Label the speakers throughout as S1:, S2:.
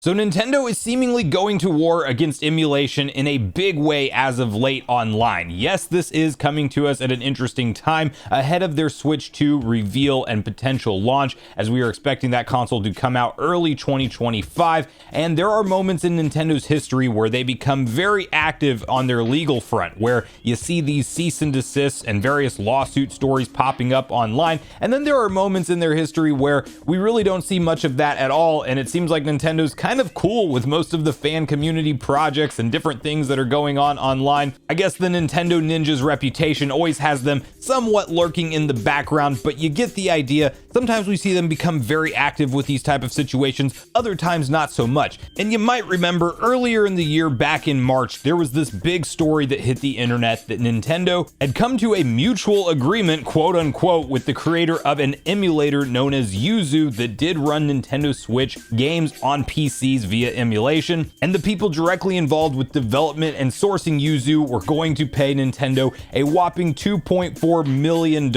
S1: So Nintendo is seemingly going to war against emulation in a big way as of late online. Yes, this is coming to us at an interesting time ahead of their Switch 2 reveal and potential launch, as we are expecting that console to come out early 2025. And there are moments in Nintendo's history where they become very active on their legal front, where you see these cease and desists and various lawsuit stories popping up online. And then there are moments in their history where we really don't see much of that at all, and it seems like Nintendo's kind of cool with most of the fan community projects and different things that are going on online. I guess the Nintendo Ninja's reputation always has them somewhat lurking in the background, but you get the idea. Sometimes we see them become very active with these type of situations, other times not so much. And you might remember earlier in the year, back in March, there was this big story that hit the internet that Nintendo had come to a mutual agreement, quote unquote, with the creator of an emulator known as Yuzu that did run Nintendo Switch games on PCs via emulation, and the people directly involved with development and sourcing Yuzu were going to pay Nintendo a whopping $2.4 million,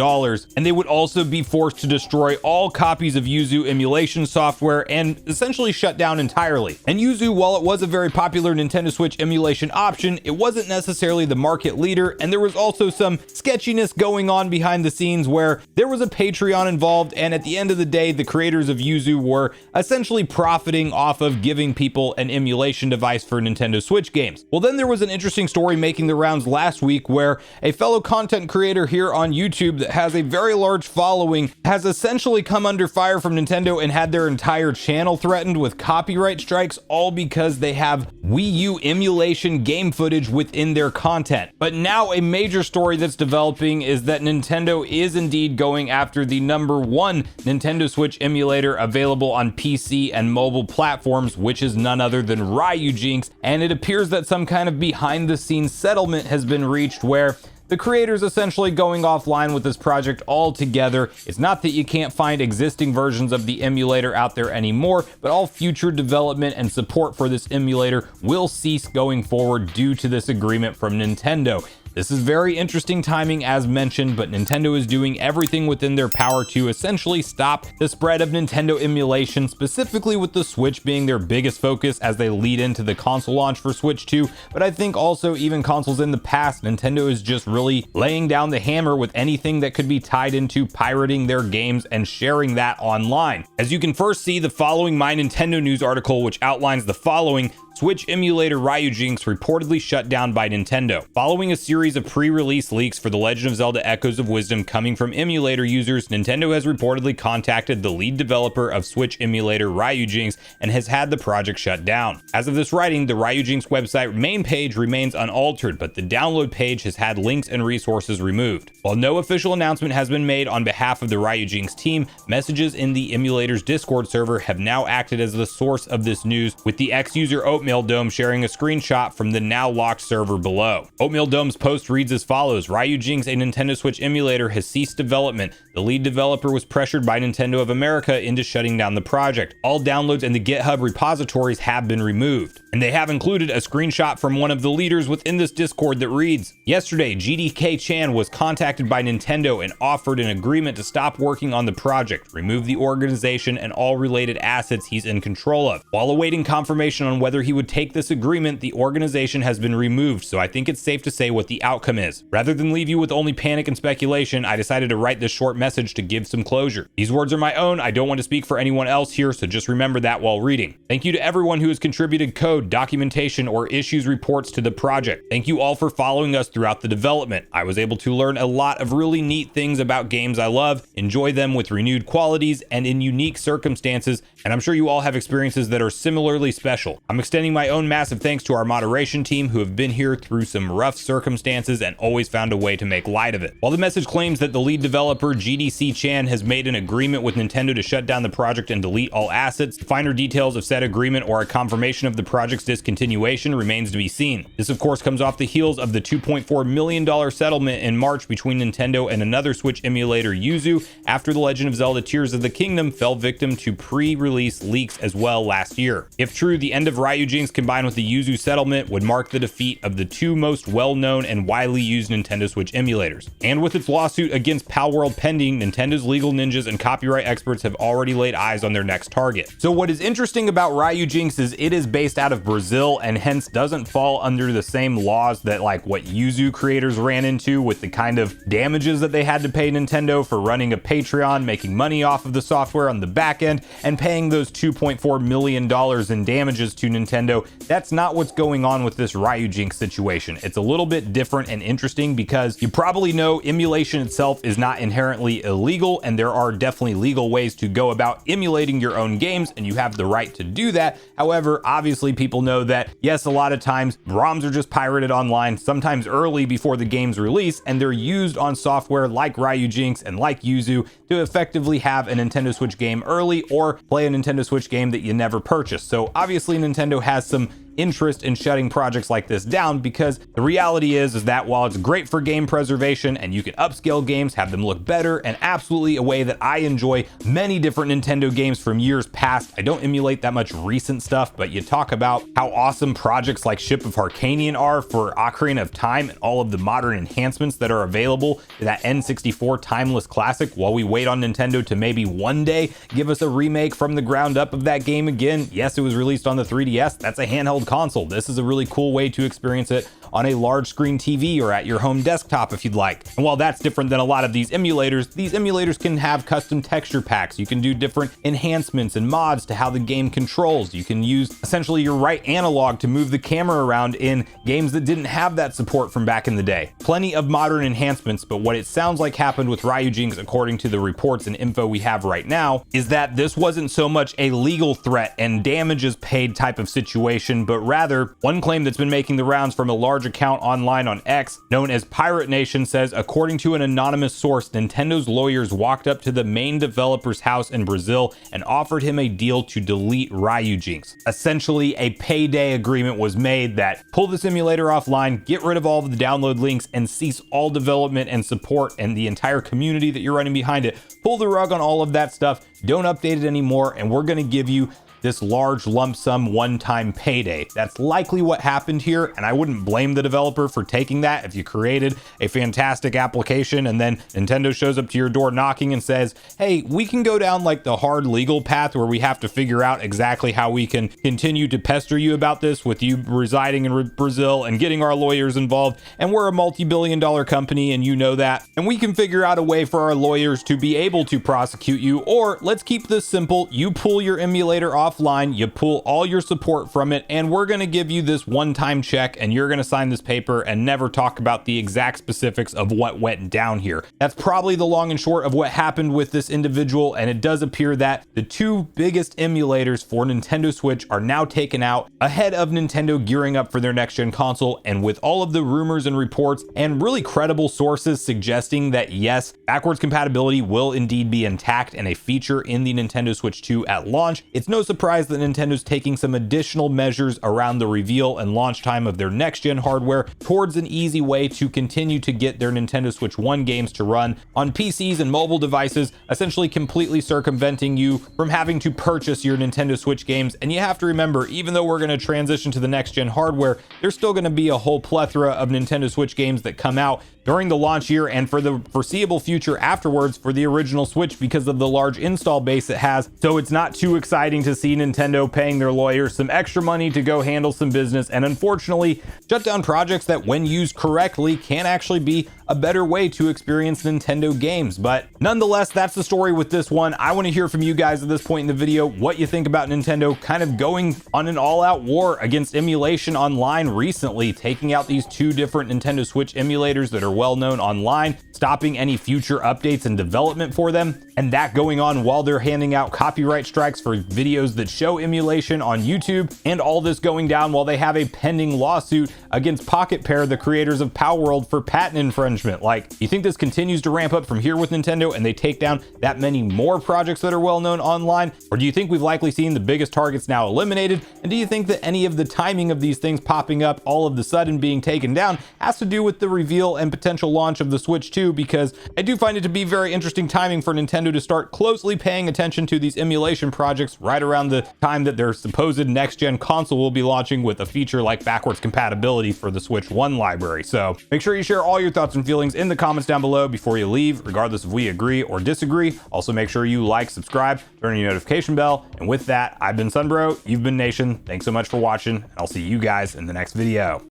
S1: and they would also be forced to destroy all copies of Yuzu emulation software and essentially shut down entirely. And Yuzu, while it was a very popular Nintendo Switch emulation option, it wasn't necessarily the market leader, and there was also some sketchiness going on behind the scenes where there was a Patreon involved, and at the end of the day, the creators of Yuzu were essentially profiting off of giving people an emulation device for Nintendo Switch games. Well, then there was an interesting story making the rounds last week where a fellow content creator here on YouTube that has a very large following has essentially come under fire from Nintendo and had their entire channel threatened with copyright strikes, all because they have Wii U emulation game footage within their content. But now a major story that's developing is that Nintendo is indeed going after the #1 Nintendo Switch emulator available on PC and mobile platforms, which is none other than Ryujinx, and it appears that some kind of behind the scenes settlement has been reached where the creator's essentially going offline with this project altogether. It's not that you can't find existing versions of the emulator out there anymore, but all future development and support for this emulator will cease going forward due to this agreement from Nintendo. This is very interesting timing as mentioned, but Nintendo is doing everything within their power to essentially stop the spread of Nintendo emulation, specifically with the Switch being their biggest focus as they lead into the console launch for Switch 2. But I think also even consoles in the past, Nintendo is just really laying down the hammer with anything that could be tied into pirating their games and sharing that online. As you can first see the following My Nintendo News article, which outlines the following: Switch emulator Ryujinx reportedly shut down by Nintendo. Following a series of pre-release leaks for The Legend of Zelda Echoes of Wisdom coming from emulator users, Nintendo has reportedly contacted the lead developer of Switch emulator Ryujinx and has had the project shut down. As of this writing, the Ryujinx website main page remains unaltered, but the download page has had links and resources removed. While no official announcement has been made on behalf of the Ryujinx team, messages in the emulator's Discord server have now acted as the source of this news, with the ex-user Oatmeal Dome sharing a screenshot from the now locked server below. Oatmeal Dome's post reads as follows: Ryujinx, a Nintendo Switch emulator, has ceased development. The lead developer was pressured by Nintendo of America into shutting down the project. All downloads and the GitHub repositories have been removed. And they have included a screenshot from one of the leaders within this Discord that reads: yesterday, GDK Chan was contacted by Nintendo and offered an agreement to stop working on the project, remove the organization and all related assets he's in control of. While awaiting confirmation on whether he would take this agreement, the organization has been removed, so I think it's safe to say what the outcome is. Rather than leave you with only panic and speculation, I decided to write this short message to give some closure. These words are my own. I don't want to speak for anyone else here, so just remember that while reading. Thank you to everyone who has contributed code, documentation, or issues reports to the project. Thank you all for following us throughout the development. I was able to learn a lot of really neat things about games I love, enjoy them with renewed qualities and in unique circumstances, and I'm sure you all have experiences that are similarly special. I'm extending my own massive thanks to our moderation team who have been here through some rough circumstances and always found a way to make light of it. While the message claims that the lead developer GDC Chan has made an agreement with Nintendo to shut down the project and delete all assets, the finer details of said agreement or a confirmation of the project project's discontinuation remains to be seen. This of course comes off the heels of the $2.4 million settlement in March between Nintendo and another Switch emulator, Yuzu, after The Legend of Zelda Tears of the Kingdom fell victim to pre-release leaks as well last year. If true, the end of Ryujinx combined with the Yuzu settlement would mark the defeat of the two most well-known and widely used Nintendo Switch emulators. And with its lawsuit against Palworld pending, Nintendo's legal ninjas and copyright experts have already laid eyes on their next target. So what is interesting about Ryujinx is it is based out of Brazil and hence doesn't fall under the same laws that like what Yuzu creators ran into with the kind of damages that they had to pay Nintendo for running a Patreon, making money off of the software on the back end, and paying those $2.4 million in damages to Nintendo. That's not what's going on with this Ryujinx situation. It's a little bit different and interesting because you probably know emulation itself is not inherently illegal, and there are definitely legal ways to go about emulating your own games, and you have the right to do that. However, obviously people know that yes, a lot of times ROMs are just pirated online, sometimes early before the game's release, and they're used on software like Ryujinx and like Yuzu to effectively have a Nintendo Switch game early or play a Nintendo Switch game that you never purchased. So obviously Nintendo has some interest in shutting projects like this down, because the reality is that while it's great for game preservation and you can upscale games, have them look better, and absolutely a way that I enjoy many different Nintendo games from years past. I don't emulate that much recent stuff, but you talk about how awesome projects like Ship of Harkanian are for Ocarina of Time and all of the modern enhancements that are available to that N64 timeless classic, while we wait on Nintendo to maybe one day give us a remake from the ground up of that game again. Yes, it was released on the 3DS. That's a handheld console. This is a really cool way to experience it on a large screen TV or at your home desktop if you'd like. And while that's different than a lot of these emulators can have custom texture packs. You can do different enhancements and mods to how the game controls. You can use essentially your right analog to move the camera around in games that didn't have that support from back in the day. Plenty of modern enhancements, but what it sounds like happened with Ryujinx, according to the reports and info we have right now, is that this wasn't so much a legal threat and damages paid type of situation, but rather one claim that's been making the rounds from a large account online on X known as Pirate Nation says, according to an anonymous source, Nintendo's lawyers walked up to the main developer's house in Brazil and offered him a deal to delete Ryujinx. Essentially, a payday agreement was made that pull this emulator offline, get rid of all of the download links, and cease all development and support and the entire community that you're running behind it. Pull the rug on all of that stuff, don't update it anymore, and we're going to give you this large lump sum one-time payday. That's likely what happened here, and I wouldn't blame the developer for taking that. If you created a fantastic application and then Nintendo shows up to your door knocking and says, hey, we can go down like the hard legal path where we have to figure out exactly how we can continue to pester you about this with you residing in Brazil and getting our lawyers involved, and we're a multi-billion-dollar company and you know that, and we can figure out a way for our lawyers to be able to prosecute you, or let's keep this simple, you pull your emulator off offline, you pull all your support from it, and we're going to give you this one-time check, and you're going to sign this paper and never talk about the exact specifics of what went down here. That's probably the long and short of what happened with this individual, and it does appear that the two biggest emulators for Nintendo Switch are now taken out ahead of Nintendo gearing up for their next-gen console, and with all of the rumors and reports and really credible sources suggesting that yes, backwards compatibility will indeed be intact and a feature in the Nintendo Switch 2 at launch, it's no surprise that Nintendo's taking some additional measures around the reveal and launch time of their next-gen hardware towards an easy way to continue to get their Nintendo Switch 1 games to run on PCs and mobile devices, essentially completely circumventing you from having to purchase your Nintendo Switch games. And you have to remember, even though we're going to transition to the next-gen hardware, there's still going to be a whole plethora of Nintendo Switch games that come out during the launch year and for the foreseeable future afterwards for the original Switch because of the large install base it has. So it's not too exciting to see Nintendo paying their lawyers some extra money to go handle some business and unfortunately shut down projects that when used correctly can actually be a better way to experience Nintendo games. But nonetheless, that's the story with this one. I want to hear from you guys at this point in the video what you think about Nintendo kind of going on an all-out war against emulation online recently, taking out these two different Nintendo Switch emulators that are well known online, stopping any future updates and development for them, and that going on while they're handing out copyright strikes for videos that show emulation on YouTube, and all this going down while they have a pending lawsuit against Pocket Pair, the creators of Palworld, for patent infringement. management? Like, do you think this continues to ramp up from here with Nintendo and they take down that many more projects that are well known online? Or do you think we've likely seen the biggest targets now eliminated? And do you think that any of the timing of these things popping up all of the sudden being taken down has to do with the reveal and potential launch of the Switch 2? Because I do find it to be very interesting timing for Nintendo to start closely paying attention to these emulation projects right around the time that their supposed next-gen console will be launching with a feature like backwards compatibility for the Switch 1 library. So make sure you share all your thoughts and feelings in the comments down below before you leave, regardless if we agree or disagree. Also, make sure you like, subscribe, turn on your notification bell. And with that, I've been Sunbro, you've been Nation. Thanks so much for watching, and I'll see you guys in the next video.